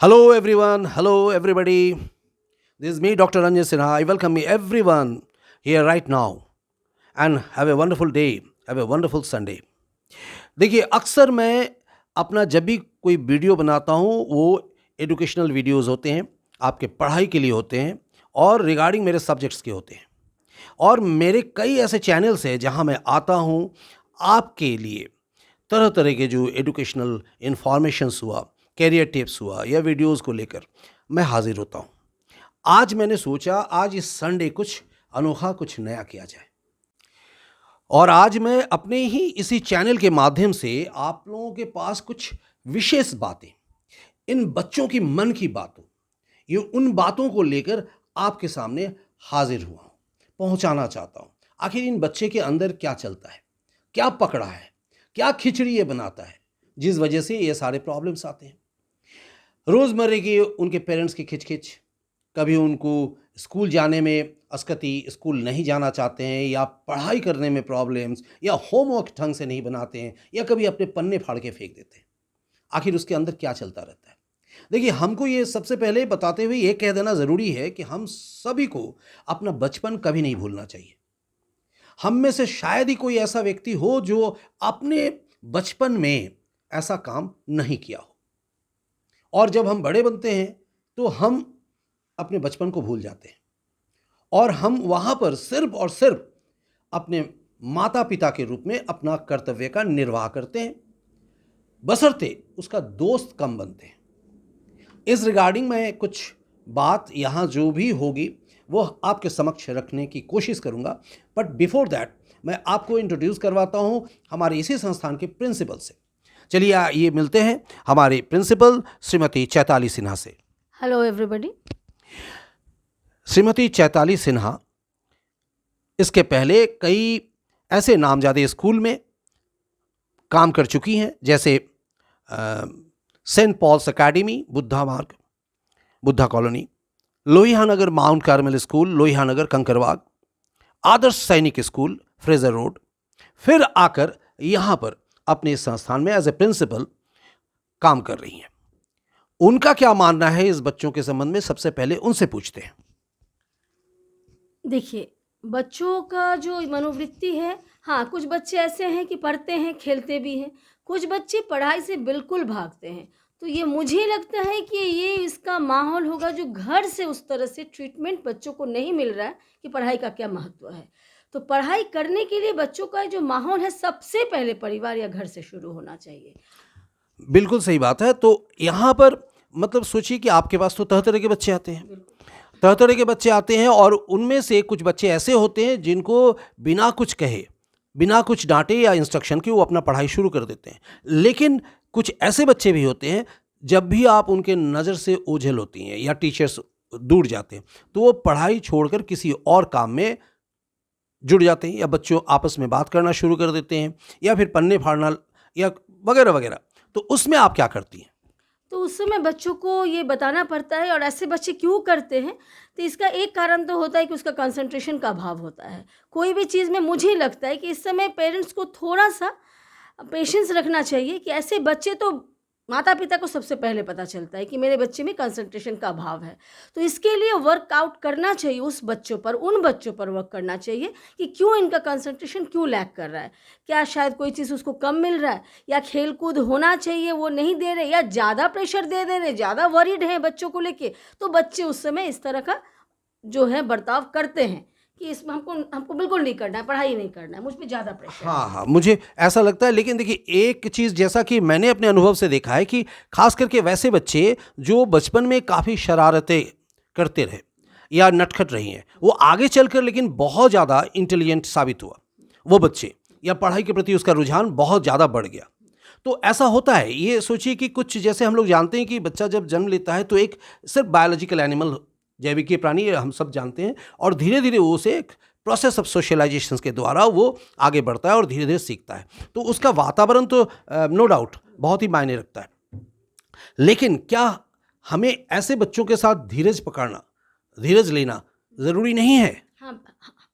Hello everyone, hello everybody. This is me, Dr. Ranjan Sinha. I welcome everyone here right now and have a wonderful day, have a wonderful Sunday. देखिए अक्सर मैं अपना जब भी कोई video बनाता हूँ वो एजुकेशनल वीडियोस होते हैं, आपके पढ़ाई के लिए होते हैं और रिगार्डिंग मेरे सब्जेक्ट्स के होते हैं। और मेरे कई ऐसे चैनल्स हैं जहाँ मैं आता हूँ आपके लिए तरह तरह के जो एजुकेशनल इंफॉर्मेशंस हुआ, कैरियर टिप्स हुआ या वीडियोस को लेकर मैं हाजिर होता हूँ। आज मैंने सोचा आज इस संडे कुछ अनोखा कुछ नया किया जाए और आज मैं अपने ही इसी चैनल के माध्यम से आप लोगों के पास कुछ विशेष बातें, इन बच्चों की मन की बातों, ये उन बातों को लेकर आपके सामने हाजिर हुआ हूँ, पहुँचाना चाहता हूँ। आखिर इन बच्चे के अंदर क्या चलता है, क्या पकड़ा है, क्या खिचड़ी ये बनाता है जिस वजह से ये सारे प्रॉब्लम्स आते हैं। रोज़मर्रे की उनके पेरेंट्स की खिचखिच, कभी उनको स्कूल जाने में अस्कती, स्कूल नहीं जाना चाहते हैं या पढ़ाई करने में प्रॉब्लम्स या होमवर्क ढंग से नहीं बनाते हैं या कभी अपने पन्ने फाड़ के फेंक देते हैं। आखिर उसके अंदर क्या चलता रहता है। देखिए हमको ये सबसे पहले बताते हुए ये कह देना ज़रूरी है कि हम सभी को अपना बचपन कभी नहीं भूलना चाहिए। हम में से शायद ही कोई ऐसा व्यक्ति हो जो अपने बचपन में ऐसा काम नहीं किया हो और जब हम बड़े बनते हैं तो हम अपने बचपन को भूल जाते हैं और हम वहाँ पर सिर्फ और सिर्फ अपने माता पिता के रूप में अपना कर्तव्य का निर्वाह करते हैं, बशर्ते उसका दोस्त कम बनते हैं। इस रिगार्डिंग मैं कुछ बात यहाँ जो भी होगी वो आपके समक्ष रखने की कोशिश करूँगा, बट बिफोर दैट मैं आपको इंट्रोड्यूस करवाता हूँ हमारे इसी संस्थान के प्रिंसिपल से। चलिए ये मिलते हैं हमारे प्रिंसिपल श्रीमती चैताली सिन्हा से। Hello everybody. श्रीमती चैताली सिन्हा इसके पहले कई ऐसे नामजादे स्कूल में काम कर चुकी हैं जैसे Saint Paul's academy Buddha Marg, Buddha colony, Lohianagar Mount Carmel school, Lohianagar Kankarbagh, Adarsh Sainik school Fraser road, फिर आकर यहाँ पर अपने संस्थान में एज ए प्रिंसिपल काम कर रही हैं। उनका क्या मानना है इस बच्चों के संबंध में, सबसे पहले उनसे पूछते हैं। देखिए, बच्चों का जो मनोवृत्ति है, हाँ, कुछ बच्चे ऐसे हैं कि पढ़ते हैं, खेलते भी हैं, कुछ बच्चे पढ़ाई से बिल्कुल भागते हैं। तो ये मुझे लगता है कि ये इसका माहौल होगा जो घर से उस तरह से ट्रीटमेंट बच्चों को नहीं मिल रहा है कि पढ़ाई का क्या महत्व है। तो पढ़ाई करने के लिए बच्चों का जो माहौल है सबसे पहले परिवार या घर से शुरू होना चाहिए। बिल्कुल सही बात है। तो यहाँ पर मतलब सोचिए कि आपके पास तो तरह तरह के बच्चे आते हैं, तरह तरह के बच्चे आते हैं और उनमें से कुछ बच्चे ऐसे होते हैं जिनको बिना कुछ कहे, बिना कुछ डांटे या इंस्ट्रक्शन के वो अपना पढ़ाई शुरू कर देते हैं। लेकिन कुछ ऐसे बच्चे भी होते हैं जब भी आप उनके नज़र से ओझल होती हैं या टीचर्स दूर जाते हैं तो वो पढ़ाई छोड़कर किसी और काम में जुड़ जाते हैं या बच्चों आपस में बात करना शुरू कर देते हैं या फिर पन्ने फाड़ना या वगैरह वगैरह। तो उसमें आप क्या करती हैं? तो उस समय बच्चों को ये बताना पड़ता है। और ऐसे बच्चे क्यों करते हैं, तो इसका एक कारण तो होता है कि उसका कंसंट्रेशन का अभाव होता है। कोई भी चीज़ में मुझे लगता है कि इस समय पेरेंट्स को थोड़ा सा पेशेंस रखना चाहिए कि ऐसे बच्चे तो माता पिता को सबसे पहले पता चलता है कि मेरे बच्चे में कंसंट्रेशन का अभाव है। तो इसके लिए वर्कआउट करना चाहिए, उस बच्चों पर, उन बच्चों पर वर्क करना चाहिए कि क्यों इनका कंसंट्रेशन क्यों लैक कर रहा है। क्या शायद कोई चीज़ उसको कम मिल रहा है या खेल कूद होना चाहिए वो नहीं दे रहे, या ज़्यादा प्रेशर दे रहे, ज़्यादा वरीड हैं बच्चों को लेके। तो बच्चे उस समय इस तरह का जो है बर्ताव करते हैं कि इसमें हमको बिल्कुल नहीं करना है, पढ़ाई नहीं करना है, मुझ पे ज़्यादा प्रेशर है। हाँ, मुझे ऐसा लगता है। लेकिन देखिए एक चीज़ जैसा कि मैंने अपने अनुभव से देखा है कि खास करके वैसे बच्चे जो बचपन में काफ़ी शरारतें करते रहे या नटखट रही हैं, वो आगे चलकर लेकिन बहुत ज़्यादा इंटेलिजेंट साबित हुआ वो बच्चे, या पढ़ाई के प्रति उसका रुझान बहुत ज़्यादा बढ़ गया। तो ऐसा होता है। ये सोचिए कि कुछ जैसे हम लोग जानते हैं कि बच्चा जब जन्म लेता है तो एक सिर्फ बायोलॉजिकल एनिमल, जैविकीय प्राणी हम सब जानते हैं, और धीरे धीरे वो उसे एक प्रोसेस ऑफ सोशलाइजेशन के द्वारा वो आगे बढ़ता है और धीरे धीरे सीखता है। तो उसका वातावरण तो नो डाउट बहुत ही मायने रखता है। लेकिन क्या हमें ऐसे बच्चों के साथ धीरज पकड़ना, धीरज लेना ज़रूरी नहीं है? हाँ,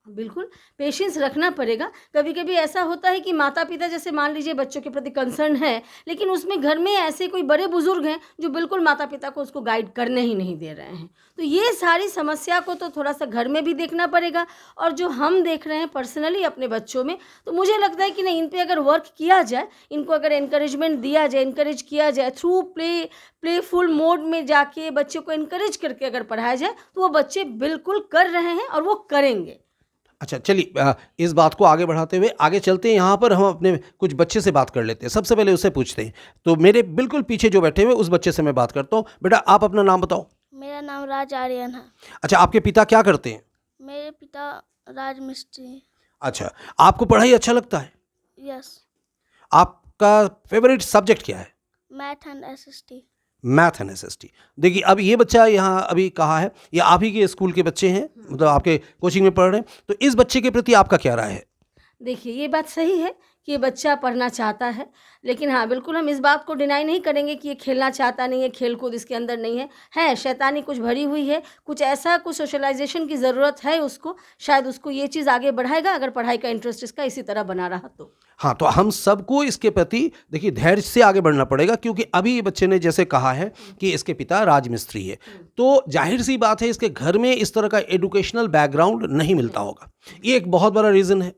बिल्कुल, पेशेंस रखना पड़ेगा। कभी-कभी ऐसा होता है कि माता-पिता जैसे मान लीजिए बच्चों के प्रति कंसर्न है, लेकिन उसमें घर में ऐसे कोई बड़े-बुज़ुर्ग हैं जो बिल्कुल माता-पिता को उसको गाइड करने ही नहीं दे रहे हैं। तो ये सारी समस्या को तो थोड़ा-सा घर में भी देखना पड़ेगा और जो हम देख रहे हैं पर्सनली अपने बच्चों में, तो मुझे लगता है कि नहीं, इन पे अगर वर्क किया जाए, इनको अगर एनकरेजमेंट दिया जाए, एनकरेज किया जाए थ्रू प्लेफुल मोड में जाके बच्चों को एनकरेज करके अगर पढ़ाया जाए, तो वो बच्चे बिल्कुल कर रहे हैं और वो करेंगे। अच्छा चलिए, इस बात को आगे बढ़ाते हुए आगे चलते हैं। यहाँ पर हम अपने कुछ बच्चे से बात कर लेते हैं। सबसे पहले उससे पूछते हैं। तो मेरे बिल्कुल पीछे जो बैठे हुए उस बच्चे से मैं बात करता हूँ। बेटा, आप अपना नाम बताओ। मेरा नाम राज आर्यन है। अच्छा, आपके पिता क्या करते हैं? मेरे पिता राज मिस्त्री हैं। अच्छा, आपको पढ़ाई अच्छा लगता है? यस। आपका फेवरेट सब्जेक्ट क्या है? Math and SST. Math and SST. देखिए, अब ये बच्चा यहाँ अभी कहा है, ये आप ही के स्कूल के बच्चे हैं, मतलब आपके कोचिंग में पढ़ रहे हैं, तो इस बच्चे के प्रति आपका क्या राय है? देखिए, ये बात सही है कि ये बच्चा पढ़ना चाहता है, लेकिन हाँ, बिल्कुल हम इस बात को डिनाई नहीं करेंगे कि ये खेलना चाहता नहीं है, खेल-कूद इसके अंदर नहीं है, शैतानी कुछ भरी हुई है, कुछ ऐसा कुछ सोशलाइज़ेशन की ज़रूरत है उसको, शायद उसको ये चीज़ आगे बढ़ाएगा अगर पढ़ाई का इंटरेस्ट इसका इसी तरह बना रहा तो। हाँ, तो हम सबको इसके प्रति देखिए धैर्य से आगे बढ़ना पड़ेगा, क्योंकि अभी ये बच्चे ने जैसे कहा है कि इसके पिता राजमिस्त्री है, तो जाहिर सी बात है इसके घर में इस तरह का एजुकेशनल बैकग्राउंड नहीं मिलता होगा। ये एक बहुत बड़ा रीज़न है।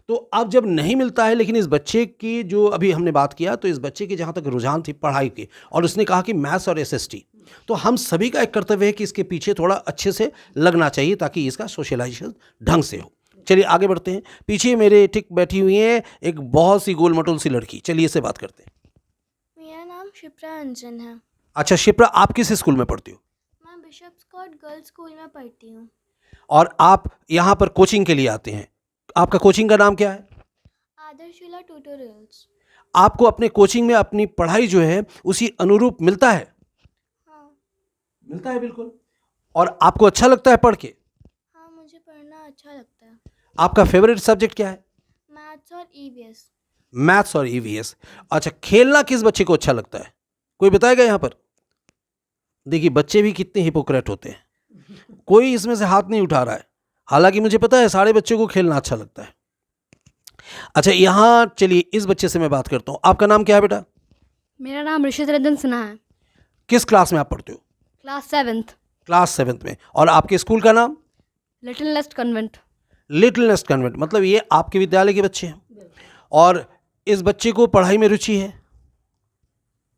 तो अब जब नहीं मिलता है, लेकिन इस बच्चे की जो अभी हमने बात किया, तो इस बच्चे की जहाँ तक रुझान थी पढ़ाई की, और उसने कहा कि मैथ्स और एसएसटी, तो हम सभी का एक कर्तव्य है कि इसके पीछे थोड़ा अच्छे से लगना चाहिए ताकि इसका सोशलाइजेशन ढंग से हो। चलिए आगे बढ़ते हैं। पीछे मेरे ठीक बैठी हुई है एक बहुत सी गोल मटोल सी लड़की, चलिए इससे बात करते हैं। मेरा नाम शिप्रा अंजन है। अच्छा शिप्रा, आप किस स्कूल में पढ़ती हो? मैं बिशप स्कॉट गर्ल्स स्कूल में पढ़ती हूँ। और आप यहाँ पर कोचिंग के लिए आते हैं, आपका कोचिंग का नाम क्या है? आदर्शविला ट्यूटोरियल्स। आपको अपने कोचिंग में अपनी पढ़ाई जो है उसी अनुरूप मिलता है? हाँ। मिलता है बिल्कुल। और आपको अच्छा लगता है पढ़ के? हाँ, मुझे पढ़ना अच्छा लगता है। आपका फेवरेट सब्जेक्ट क्या है? मैथ्स और ईवीएस। मैथ्स और ईवीएस। अच्छा, खेलना किस बच्चे को अच्छा लगता है? कोई बताएगा यहाँ पर? देखिए बच्चे भी कितने हिपोक्रेट होते हैं, कोई इसमें से हाथ नहीं उठा रहा है, हालांकि मुझे पता है सारे बच्चों को खेलना अच्छा लगता है। अच्छा, यहाँ चलिए इस बच्चे से मैं बात करता हूँ। आपका नाम क्या है बेटा? मेरा नाम ऋषित रंजन सिन्हा है। किस क्लास में आप पढ़ते हो? Class 7th। क्लास 7th में। और आपके स्कूल का नाम? Little nest convent. Little nest convent, मतलब ये आपके विद्यालय के बच्चे हैं। और इस बच्चे को पढ़ाई में रुचि है?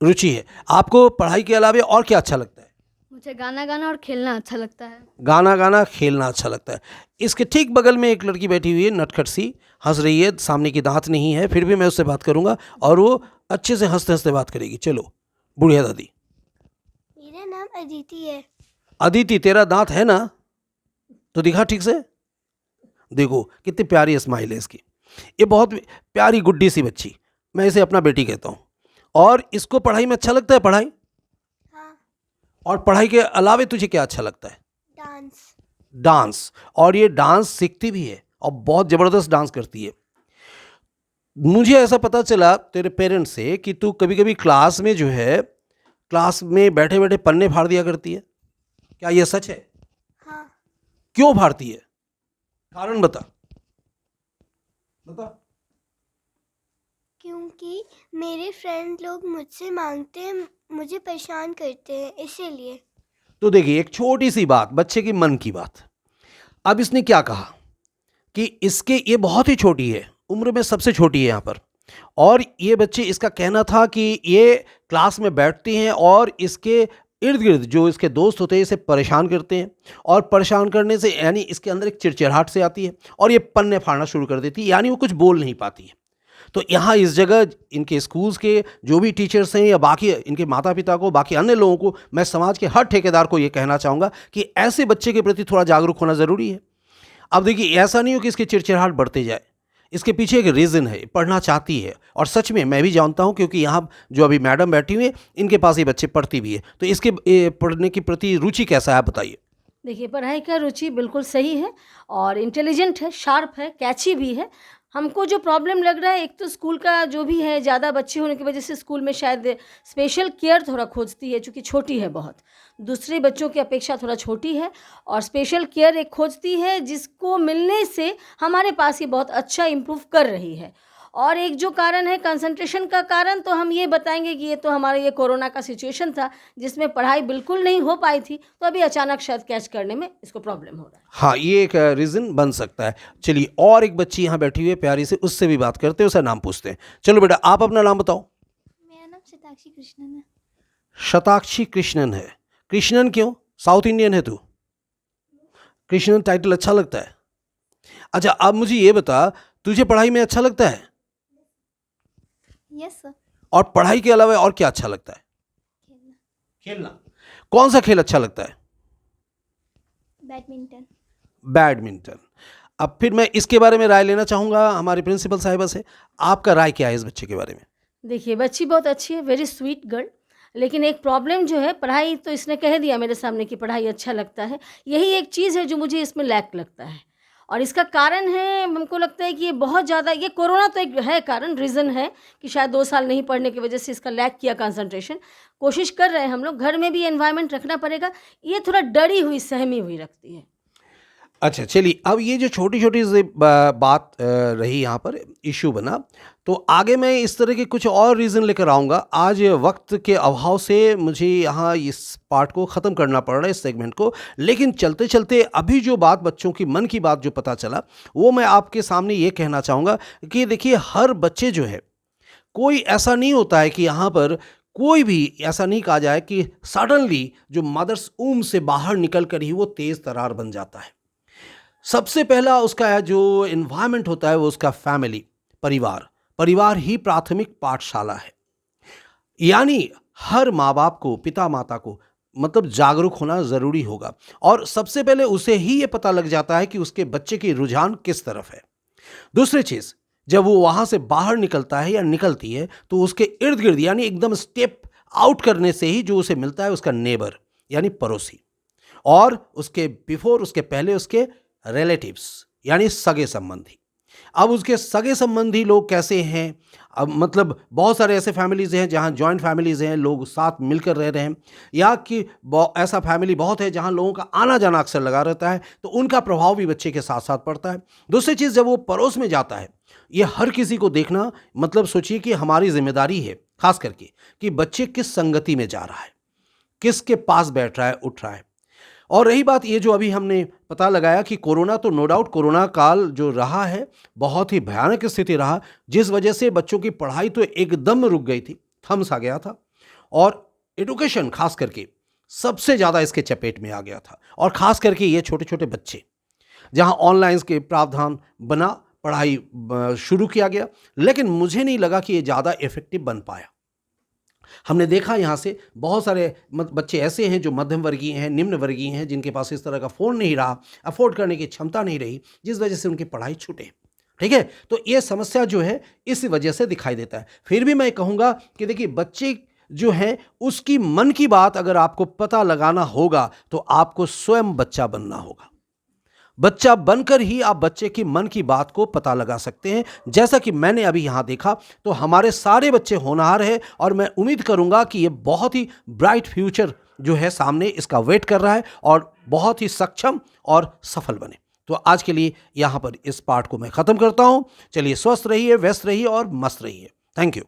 रुचि है। आपको पढ़ाई के अलावा और क्या अच्छा लगता है? मुझे गाना गाना और खेलना अच्छा लगता है। गाना गाना, खेलना अच्छा लगता है। इसके ठीक बगल में एक लड़की बैठी हुई है, नटखट सी, हंस रही है, सामने की दांत नहीं है, फिर भी मैं उससे बात करूंगा और वो अच्छे से हंसते हंसते बात करेगी। चलो बुढ़िया दादी। मेरा नाम अदिति है। अदिति, तेरा दांत है ना? तो दिखा ठीक से। देखो कितनी प्यारी स्माइल है इसकी। ये बहुत प्यारी गुड्डी सी बच्ची, मैं इसे अपना बेटी कहता हूँ। और इसको पढ़ाई में अच्छा लगता है? पढ़ाई? हाँ। और पढ़ाई के अलावे तुझे क्या अच्छा लगता है? डांस। डांस। और ये डांस सीखती भी है और बहुत ज़बरदस्त डांस करती है। मुझे ऐसा पता चला तेरे पेरेंट्स से कि तू कभी कभी क्लास में जो है, क्लास में बैठे बैठे पन्ने फाड़ दिया करती है, क्या यह सच है? हाँ। क्यों फाड़ती है? कारण बता बता। क्योंकि मेरे फ्रेंड लोग मुझसे मांगते हैं, मुझे परेशान करते हैं, इसीलिए। तो देखिए एक छोटी सी बात, बच्चे के मन की बात। अब इसने क्या कहा कि इसके, ये बहुत ही छोटी है, उम्र में सबसे छोटी है यहाँ पर, और ये बच्चे, इसका कहना था कि ये क्लास में बैठती हैं और इसके इर्द गिर्द जो इसके दोस्त होते हैं इसे परेशान करते हैं, और परेशान करने से यानी इसके अंदर एक चिड़चिड़ाहट से आती है और ये पन्ने फाड़ना शुरू कर देती है, यानी वो कुछ बोल नहीं पाती है। तो यहाँ इस जगह इनके स्कूल्स के जो भी टीचर्स हैं या बाकी इनके माता पिता को, बाकी अन्य लोगों को, मैं समाज के हर ठेकेदार को ये कहना चाहूँगा कि ऐसे बच्चे के प्रति थोड़ा जागरूक होना ज़रूरी है। अब देखिए ऐसा नहीं हो कि इसकी चिड़चिड़ाहट बढ़ते जाए, इसके पीछे एक रीज़न है, पढ़ना चाहती है। और सच में मैं भी जानता हूँ, क्योंकि यहाँ जो अभी मैडम बैठी हुई है इनके पास ये बच्चे पढ़ती भी है। तो इसके पढ़ने के प्रति रुचि कैसा है आप बताइए। देखिए, पढ़ाई का रुचि बिल्कुल सही है और इंटेलिजेंट है, शार्प है, कैची भी है। हमको जो प्रॉब्लम लग रहा है, एक तो स्कूल का जो भी है, ज़्यादा बच्चे होने की वजह से स्कूल में शायद स्पेशल केयर थोड़ा खोजती है, चूँकि छोटी है बहुत, दूसरे बच्चों की अपेक्षा थोड़ा छोटी है, और स्पेशल केयर एक खोजती है जिसको मिलने से हमारे पास ये बहुत अच्छा इम्प्रूव कर रही है। और एक जो कारण है कंसंट्रेशन का कारण, तो हम ये बताएंगे कि ये तो हमारा ये कोरोना का सिचुएशन था जिसमें पढ़ाई बिल्कुल नहीं हो पाई थी, तो अभी अचानक शायद कैच करने में इसको प्रॉब्लम हो रहा है। हाँ, ये एक रीज़न बन सकता है। चलिए, और एक बच्ची यहाँ बैठी हुई है प्यारी से, उससे भी बात करते हैं, उसका नाम पूछते हैं। चलो बेटा, आप अपना नाम बताओ। मेरा नाम शताक्षी कृष्णन है। शताक्षी कृष्णन है। कृष्णन क्यों? साउथ इंडियन है तू? कृष्णन टाइटल अच्छा लगता है? अच्छा, अब मुझे ये बता, तुझे पढ़ाई में अच्छा लगता है? Yes sir. और पढ़ाई के अलावा और क्या अच्छा लगता है? खेलना। कौन सा खेल अच्छा लगता है? बैडमिंटन। बैडमिंटन। अब फिर मैं इसके बारे में राय लेना चाहूँगा हमारे प्रिंसिपल साहिबा से। आपका राय क्या है इस बच्चे के बारे में? देखिए, बच्ची बहुत अच्छी है, वेरी स्वीट गर्ल, लेकिन एक प्रॉब्लम जो है, पढ़ाई तो इसने कह दिया मेरे सामने कि पढ़ाई अच्छा लगता है। यही एक चीज़ है जो मुझे इसमें लैक लगता है, और इसका कारण है, हमको लगता है कि ये बहुत ज़्यादा, ये कोरोना तो एक है कारण, रीज़न है कि शायद 2 साल नहीं पढ़ने की वजह से इसका लैक किया कंसंट्रेशन। कोशिश कर रहे हैं हम लोग, घर में भी एनवायरनमेंट रखना पड़ेगा। ये थोड़ा डरी हुई, सहमी हुई रखती है। अच्छा, चलिए, अब ये जो छोटी-छोटी सी बात रही यहाँ पर, इश्यू बना, तो आगे मैं इस तरह के कुछ और रीज़न लेकर आऊँगा। आज वक्त के अभाव से मुझे यहाँ इस पार्ट को ख़त्म करना पड़ रहा है, इस सेगमेंट को। लेकिन चलते-चलते अभी जो बात, बच्चों की मन की बात जो पता चला, वो मैं आपके सामने ये कहना चाहूँगा कि देखिए, हर बच्चे जो है, कोई ऐसा नहीं होता है कि यहाँ पर कोई भी ऐसा नहीं कहा जाए कि सडनली जो मदर्स वूम से बाहर निकल कर ही वो तेज़ तर्रार बन जाता है। सबसे पहला उसका जो एनवायरनमेंट होता है वो उसका फैमिली, परिवार। परिवार ही प्राथमिक पाठशाला है। यानी हर माँ बाप को, पिता माता को मतलब जागरूक होना ज़रूरी होगा, और सबसे पहले उसे ही ये पता लग जाता है कि उसके बच्चे की रुझान किस तरफ है। दूसरी चीज़, जब वो वहाँ से बाहर निकलता है या निकलती है, तो उसके इर्द गिर्द यानी एकदम स्टेप आउट करने से ही जो उसे मिलता है उसका नेबर यानी पड़ोसी, और उसके बिफोर, उसके पहले उसके रिलेटिव्स यानी सगे संबंधी। अब उसके सगे संबंधी लोग कैसे हैं? अब मतलब बहुत सारे ऐसे फैमिलीज़ हैं जहाँ जॉइंट फैमिलीज़ हैं, लोग साथ मिलकर रह रहे हैं, या कि ऐसा फैमिली बहुत है जहाँ लोगों का आना जाना अक्सर लगा रहता है, तो उनका प्रभाव भी बच्चे के साथ साथ पड़ता है। दूसरी चीज़, जब वो पड़ोस में जाता है, ये हर किसी को देखना, मतलब सोचिए कि हमारी जिम्मेदारी है खास करके कि बच्चे किस संगति में जा रहा है, किसके पास बैठ रहा है, उठ रहा है। और रही बात ये जो अभी हमने पता लगाया कि कोरोना, तो नो डाउट कोरोना काल जो रहा है बहुत ही भयानक स्थिति रहा, जिस वजह से बच्चों की पढ़ाई तो एकदम रुक गई थी, थम सा गया था, और एजुकेशन खास करके सबसे ज़्यादा इसके चपेट में आ गया था। और ख़ास करके ये छोटे छोटे बच्चे, जहाँ ऑनलाइन के प्रावधान बना, पढ़ाई शुरू किया गया, लेकिन मुझे नहीं लगा कि ये ज़्यादा इफेक्टिव बन पाया। हमने देखा यहाँ से बहुत सारे बच्चे ऐसे हैं जो मध्यम वर्गीय हैं, निम्न वर्गीय हैं, जिनके पास इस तरह का फ़ोन नहीं रहा, अफोर्ड करने की क्षमता नहीं रही, जिस वजह से उनकी पढ़ाई छूटे। ठीक है, तो ये समस्या जो है इस वजह से दिखाई देता है। फिर भी मैं कहूँगा कि देखिए, बच्चे जो है उसकी मन की बात अगर आपको पता लगाना होगा तो आपको स्वयं बच्चा बनना होगा। बच्चा बनकर ही आप बच्चे की मन की बात को पता लगा सकते हैं। जैसा कि मैंने अभी यहाँ देखा, तो हमारे सारे बच्चे होनहार हैं, और मैं उम्मीद करूँगा कि ये बहुत ही ब्राइट फ्यूचर जो है सामने इसका वेट कर रहा है, और बहुत ही सक्षम और सफल बने। तो आज के लिए यहाँ पर इस पार्ट को मैं ख़त्म करता हूँ। चलिए, स्वस्थ रहिए, व्यस्त रहिए और मस्त रहिए। Thank you.